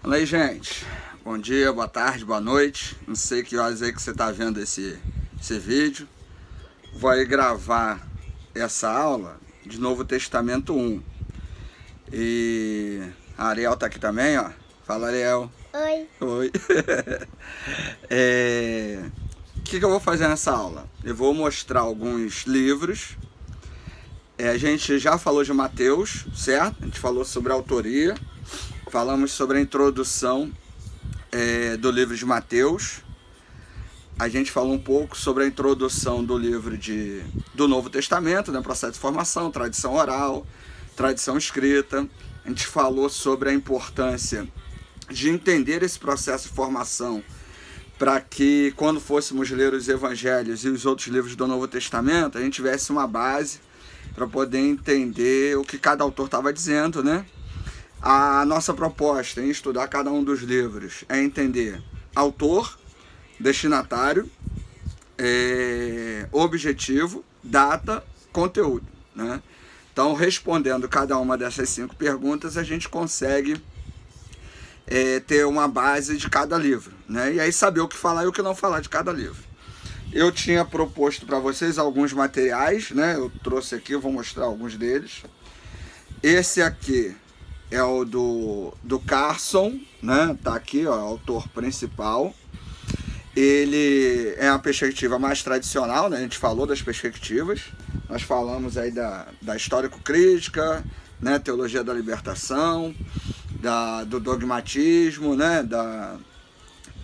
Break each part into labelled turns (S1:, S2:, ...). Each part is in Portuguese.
S1: Fala aí, gente. Bom dia, boa tarde, boa noite. Não sei que horas aí que você está vendo esse vídeo. Vou aí gravar essa aula de Novo Testamento 1. E a Ariel tá aqui também, ó. Fala, Ariel.
S2: Oi.
S1: Oi. O que eu vou fazer nessa aula? Eu vou mostrar alguns livros. A gente já falou de Mateus, certo? A gente falou sobre a autoria. Falamos sobre a introdução do livro de Mateus. A gente falou um pouco sobre a introdução do livro do Novo Testamento, né? Processo de formação, tradição oral, tradição escrita. A gente falou sobre a importância de entender esse processo de formação para que, quando fôssemos ler os evangelhos e os outros livros do Novo Testamento, a gente tivesse uma base para poder entender o que cada autor estava dizendo, né? A nossa proposta em estudar cada um dos livros é entender autor, destinatário, objetivo, data, conteúdo, né? Então, respondendo cada uma dessas 5 perguntas, a gente consegue ter uma base de cada livro, né? E aí saber o que falar e o que não falar de cada livro. Eu tinha proposto para vocês alguns materiais, né? Eu trouxe aqui, eu vou mostrar alguns deles. Esse aqui é o do Carson, né? Tá aqui, ó, autor principal. Ele é uma perspectiva mais tradicional, né? A gente falou das perspectivas. Nós falamos aí da histórico-crítica, né? Teologia da libertação, do dogmatismo, né?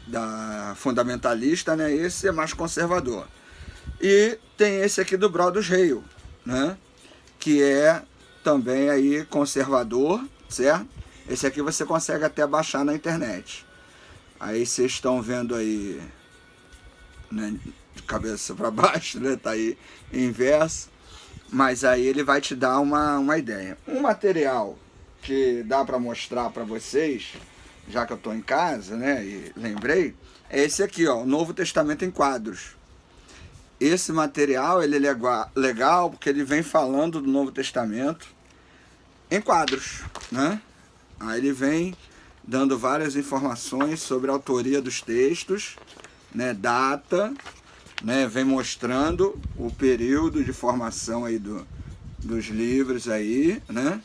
S1: Da fundamentalista, né? Esse é mais conservador. E tem esse aqui do Brodus Hale, né? Que é também aí conservador, certo? Esse aqui você consegue até baixar na internet. Aí vocês estão vendo aí, né, de cabeça para baixo, né? Tá aí em verso. Mas aí ele vai te dar uma ideia. Um material que dá para mostrar para vocês, já que eu estou em casa, né? E lembrei, é esse aqui, ó, o Novo Testamento em quadros. Esse material ele é legal porque ele vem falando do Novo Testamento em quadros, né? Aí ele vem dando várias informações sobre a autoria dos textos, né? Data, né? Vem mostrando o período de formação aí dos livros aí, né?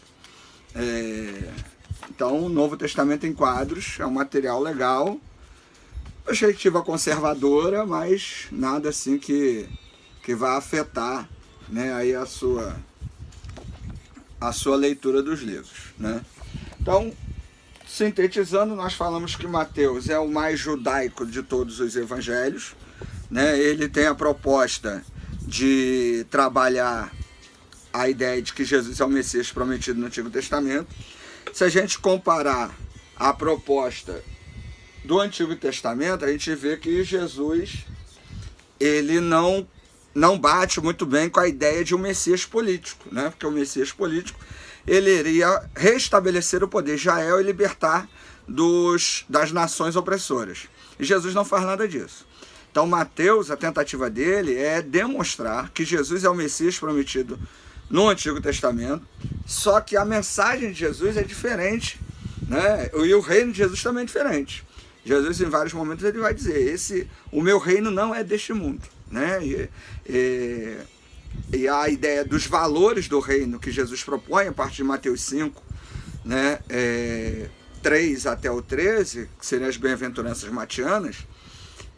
S1: Então, o Novo Testamento em quadros é um material legal, perspectiva conservadora, mas nada assim que vai afetar, né, aí a sua leitura dos livros, né? Então, sintetizando, nós falamos que Mateus é o mais judaico de todos os evangelhos, né? Ele tem a proposta de trabalhar a ideia de que Jesus é o Messias prometido no Antigo Testamento. Se a gente comparar a proposta do Antigo Testamento, a gente vê que Jesus ele não bate muito bem com a ideia de um Messias político, né? Porque o Messias político ele iria restabelecer o poder de Israel e libertar das nações opressoras. E Jesus não faz nada disso. Então Mateus, a tentativa dele é demonstrar que Jesus é o Messias prometido no Antigo Testamento, só que a mensagem de Jesus é diferente, né? E o reino de Jesus também é diferente. Jesus, em vários momentos, ele vai dizer, o meu reino não é deste mundo, né? E a ideia dos valores do reino que Jesus propõe, a partir de Mateus 5, né? 3 até o 13, que seriam as bem-aventuranças matianas,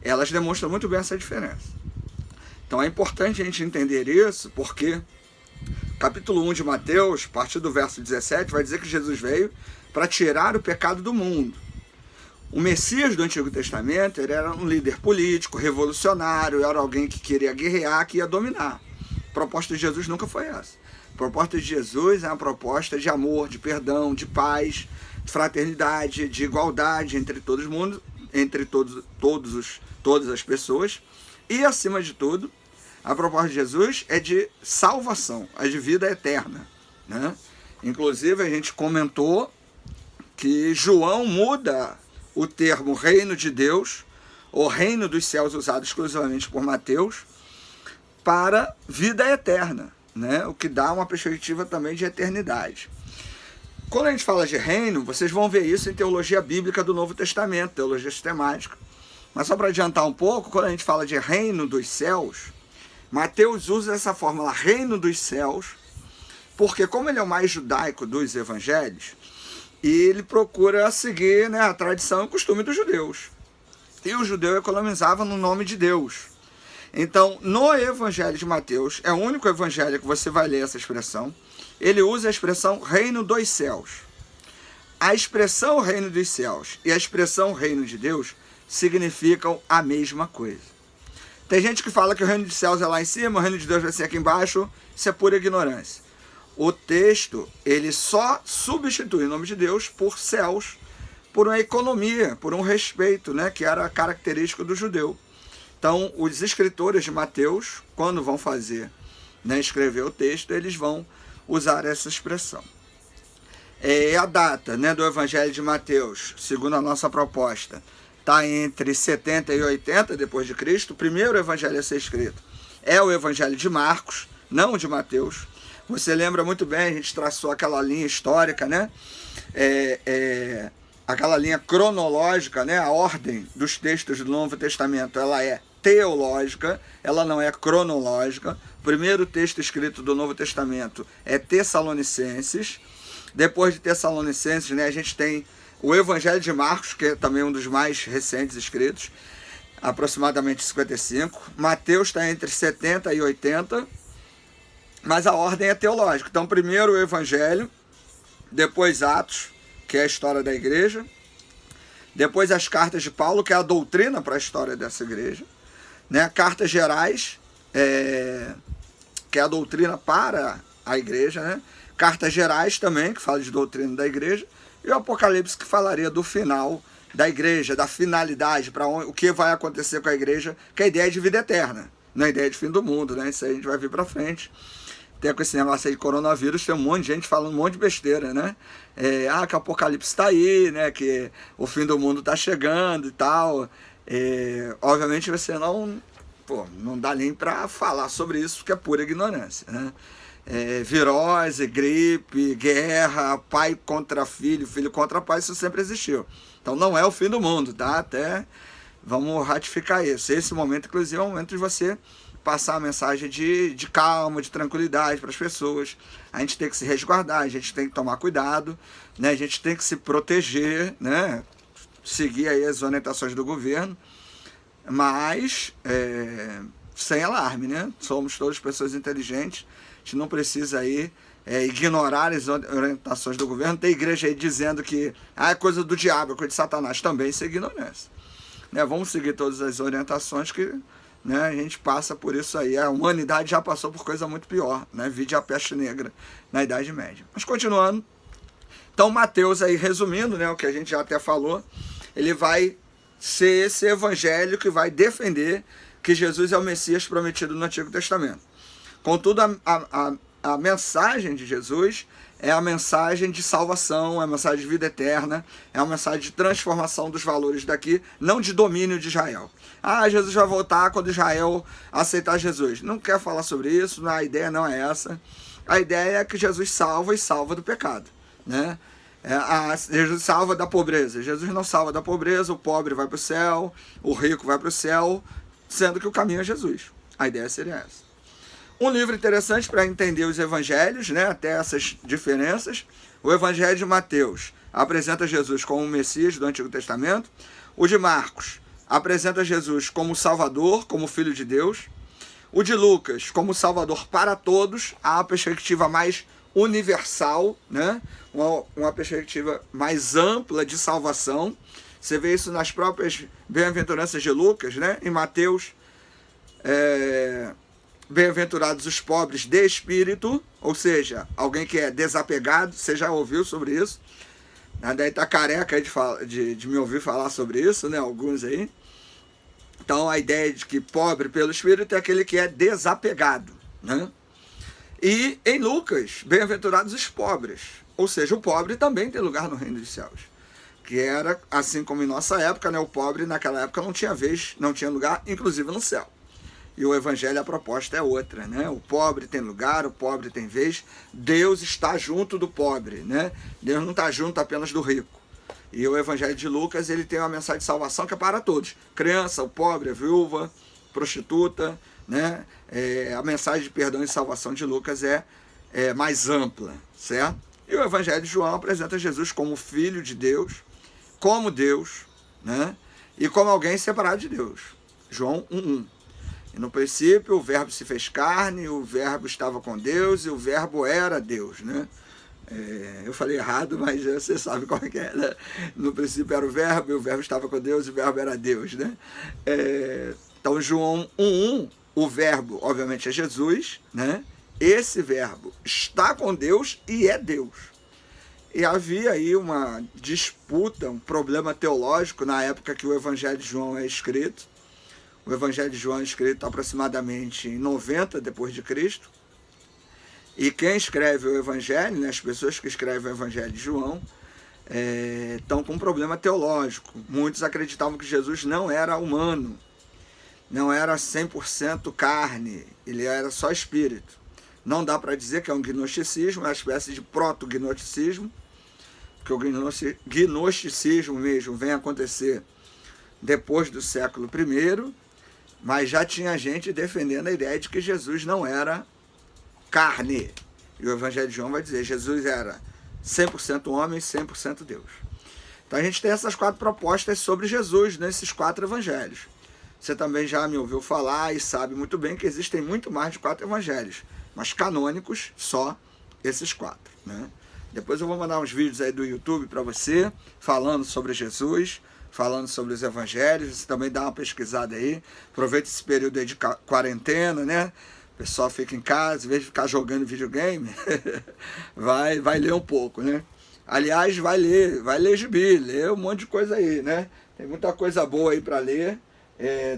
S1: elas demonstram muito bem essa diferença. Então é importante a gente entender isso, porque capítulo 1 de Mateus, a partir do verso 17, vai dizer que Jesus veio para tirar o pecado do mundo. O Messias do Antigo Testamento ele era um líder político, revolucionário, era alguém que queria guerrear, que ia dominar. A proposta de Jesus nunca foi essa. A proposta de Jesus é uma proposta de amor, de perdão, de paz, de fraternidade, de igualdade entre todo mundo, entre todas as pessoas. E, acima de tudo, a proposta de Jesus é de salvação, é de vida eterna, né? Inclusive, a gente comentou que João muda o termo reino de Deus, ou reino dos céus, usado exclusivamente por Mateus, para vida eterna, né? O que dá uma perspectiva também de eternidade. Quando a gente fala de reino, vocês vão ver isso em teologia bíblica do Novo Testamento, teologia sistemática. Mas só para adiantar um pouco, quando a gente fala de reino dos céus, Mateus usa essa fórmula reino dos céus, porque como ele é o mais judaico dos evangelhos, ele procura seguir, né, a tradição e o costume dos judeus. E o judeu economizava no nome de Deus. Então, no Evangelho de Mateus, é o único evangelho que você vai ler essa expressão, ele usa a expressão reino dos céus. A expressão reino dos céus e a expressão reino de Deus significam a mesma coisa. Tem gente que fala que o reino dos céus é lá em cima, o reino de Deus vai ser aqui embaixo, isso é pura ignorância. O texto, ele só substitui o nome de Deus por céus, por uma economia, por um respeito, né, que era característico do judeu. Então, os escritores de Mateus, quando vão fazer, né, escrever o texto, eles vão usar essa expressão. A data, né, do Evangelho de Mateus, segundo a nossa proposta, está entre 70 e 80 depois de Cristo. O primeiro evangelho a ser escrito é o Evangelho de Marcos, não o de Mateus. Você lembra muito bem, a gente traçou aquela linha histórica, né? Aquela linha cronológica, né? A ordem dos textos do Novo Testamento, ela é teológica, ela não é cronológica. O primeiro texto escrito do Novo Testamento é Tessalonicenses. Depois de Tessalonicenses, né, a gente tem o Evangelho de Marcos, que é também um dos mais recentes escritos, aproximadamente 55. Mateus está entre 70 e 80, mas a ordem é teológica. Então, primeiro o Evangelho, depois Atos, que é a história da igreja, depois as cartas de Paulo, que é a doutrina para a história dessa igreja, né? Cartas gerais, que é a doutrina para a igreja, né? Cartas gerais também, que fala de doutrina da igreja, e o Apocalipse, que falaria do final da igreja, da finalidade, para o que vai acontecer com a igreja, que é a ideia de vida eterna, não é a ideia de fim do mundo, né? Isso aí a gente vai vir para frente. Até com esse negócio aí de coronavírus, tem um monte de gente falando um monte de besteira, né? Que o Apocalipse está aí, né? Que o fim do mundo está chegando e tal. Obviamente você não dá nem para falar sobre isso, porque é pura ignorância, né? Virose, gripe, guerra, pai contra filho, filho contra pai, isso sempre existiu. Então não é o fim do mundo, tá? Até vamos ratificar isso. Esse momento, inclusive, é o momento de você passar a mensagem de calma, de tranquilidade para as pessoas. A gente tem que se resguardar, a gente tem que tomar cuidado, né? A gente tem que se proteger, né? Seguir aí as orientações do governo, mas sem alarme, né? Somos todas pessoas inteligentes, a gente não precisa aí ignorar as orientações do governo. Tem igreja aí dizendo que é coisa do diabo, é coisa de Satanás, também isso é ignorância, né? Vamos seguir todas as orientações que, né, a gente passa por isso aí. A humanidade já passou por coisa muito pior, né? Vide a peste negra na Idade Média. Mas continuando, então Mateus aí, resumindo, né, o que a gente já até falou, ele vai ser esse evangelho que vai defender que Jesus é o Messias prometido no Antigo Testamento. Contudo, a mensagem de Jesus é a mensagem de salvação, é a mensagem de vida eterna, é a mensagem de transformação dos valores daqui, não de domínio de Israel. Jesus vai voltar quando Israel aceitar Jesus. Não quer falar sobre isso, a ideia não é essa. A ideia é que Jesus salva e salva do pecado, né? Jesus salva da pobreza. Jesus não salva da pobreza, o pobre vai para o céu, o rico vai para o céu, sendo que o caminho é Jesus. A ideia seria essa. Um livro interessante para entender os evangelhos, né, até essas diferenças. O Evangelho de Mateus apresenta Jesus como o Messias do Antigo Testamento. O de Marcos apresenta Jesus como Salvador, como Filho de Deus. O de Lucas como Salvador para todos, a perspectiva mais universal, né? Uma perspectiva mais ampla de salvação. Você vê isso nas próprias bem-aventuranças de Lucas, né? Em Mateus, bem-aventurados os pobres de espírito, ou seja, alguém que é desapegado. Você já ouviu sobre isso? Daí tá careca de me ouvir falar sobre isso, né? Alguns aí. Então a ideia de que pobre pelo espírito é aquele que é desapegado, né? E em Lucas, bem-aventurados os pobres, ou seja, o pobre também tem lugar no reino dos céus, que era, assim como em nossa época, né? O pobre naquela época não tinha vez, não tinha lugar, inclusive no céu. E o evangelho, a proposta é outra, né? O pobre tem lugar, o pobre tem vez. Deus está junto do pobre, né? Deus não está junto apenas do rico. E o evangelho de Lucas, ele tem uma mensagem de salvação que é para todos. Criança, o pobre, a viúva, prostituta, né? A mensagem de perdão e salvação de Lucas é mais ampla, certo? E o evangelho de João apresenta Jesus como filho de Deus, como Deus, né? E como alguém separado de Deus. João 1:1. E no princípio o verbo se fez carne, o verbo estava com Deus e o verbo era Deus, né? Eu falei errado, mas você sabe qual é que é, né? No princípio era o verbo, e o verbo estava com Deus e o verbo era Deus, né? Então João 1:1, o verbo obviamente é Jesus, né? Esse verbo está com Deus e é Deus. E havia aí uma disputa, um problema teológico na época que o Evangelho de João é escrito. O Evangelho de João é escrito aproximadamente em 90 depois de Cristo. E quem escreve o Evangelho, né, as pessoas que escrevem o Evangelho de João, estão com um problema teológico. Muitos acreditavam que Jesus não era humano, não era 100% carne, ele era só espírito. Não dá para dizer que é um gnosticismo, é uma espécie de proto-gnosticismo, porque o gnosticismo mesmo vem acontecer depois do século I, mas já tinha gente defendendo a ideia de que Jesus não era carne. E o Evangelho de João vai dizer, Jesus era 100% homem e 100% Deus. Então a gente tem essas 4 propostas sobre Jesus nesses 4 evangelhos. Você também já me ouviu falar e sabe muito bem que existem muito mais de 4 evangelhos, mas canônicos só esses 4, né? Depois eu vou mandar uns vídeos aí do YouTube para você, falando sobre Jesus, falando sobre os evangelhos. Você também dá uma pesquisada aí, aproveita esse período aí de quarentena, né? O pessoal fica em casa, em vez de ficar jogando videogame, vai ler um pouco, né? Aliás, vai ler gibi, ler um monte de coisa aí, né? Tem muita coisa boa aí para ler,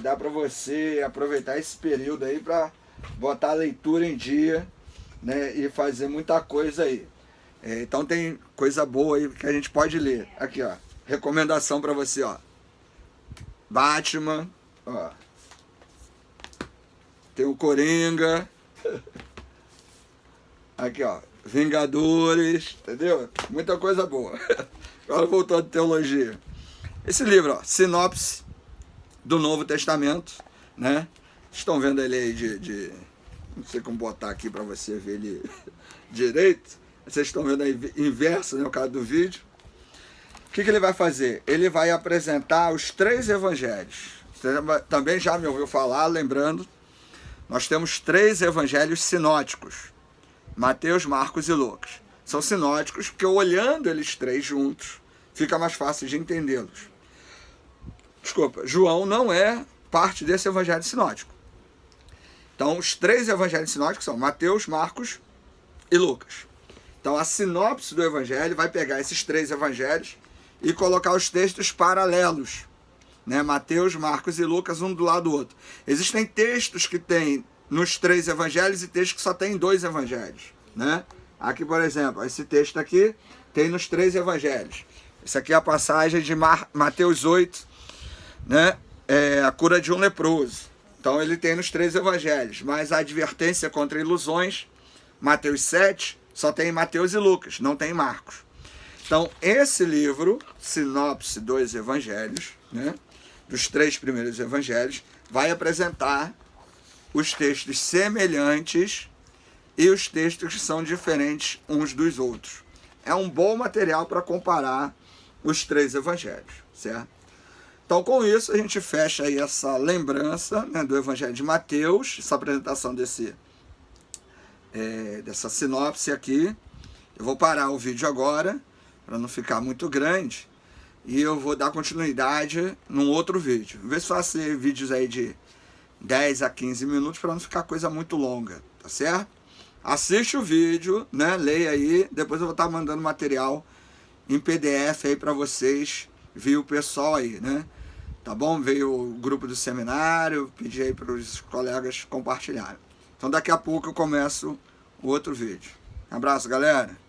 S1: dá para você aproveitar esse período aí para botar a leitura em dia, né? E fazer muita coisa aí. Então tem coisa boa aí que a gente pode ler. Aqui, ó, recomendação para você, ó. Batman, ó. Tem o Coringa. Aqui, ó, Vingadores, entendeu? Muita coisa boa. Agora voltando à teologia. Esse livro, ó, sinopse do Novo Testamento, né? Estão vendo ele aí não sei como botar aqui para você ver ele direito. Vocês estão vendo aí inverso, né, o caso do vídeo. O que ele vai fazer? Ele vai apresentar os 3 evangelhos. Você também já me ouviu falar, lembrando, nós temos 3 evangelhos sinóticos. Mateus, Marcos e Lucas. São sinóticos porque olhando eles 3 juntos, fica mais fácil de entendê-los. Desculpa, João não é parte desse evangelho sinótico. Então, os 3 evangelhos sinóticos são Mateus, Marcos e Lucas. Então, a sinopse do evangelho vai pegar esses 3 evangelhos e colocar os textos paralelos, né? Mateus, Marcos e Lucas, um do lado do outro. Existem textos que tem nos 3 evangelhos e textos que só tem em 2 evangelhos, né? Aqui, por exemplo, esse texto aqui tem nos 3 evangelhos. Esse aqui é a passagem de Mateus 8, né? A cura de um leproso. Então, ele tem nos 3 evangelhos, mas a advertência contra ilusões, Mateus 7, só tem em Mateus e Lucas, não tem em Marcos. Então, esse livro, sinopse dos evangelhos, né, dos 3 primeiros evangelhos, vai apresentar os textos semelhantes e os textos que são diferentes uns dos outros. É um bom material para comparar os 3 evangelhos, certo? Então, com isso, a gente fecha aí essa lembrança, né, do evangelho de Mateus, essa apresentação dessa sinopse aqui. Eu vou parar o vídeo agora, para não ficar muito grande, e eu vou dar continuidade num outro vídeo. Vê se faço vídeos aí de 10 a 15 minutos, para não ficar coisa muito longa, tá certo? Assiste o vídeo, né, leia aí, depois eu vou estar mandando material em PDF aí para vocês, viu o pessoal aí, né? Tá bom? Veio o grupo do seminário, pedi aí para os colegas compartilharem. Então daqui a pouco eu começo o outro vídeo. Um abraço, galera!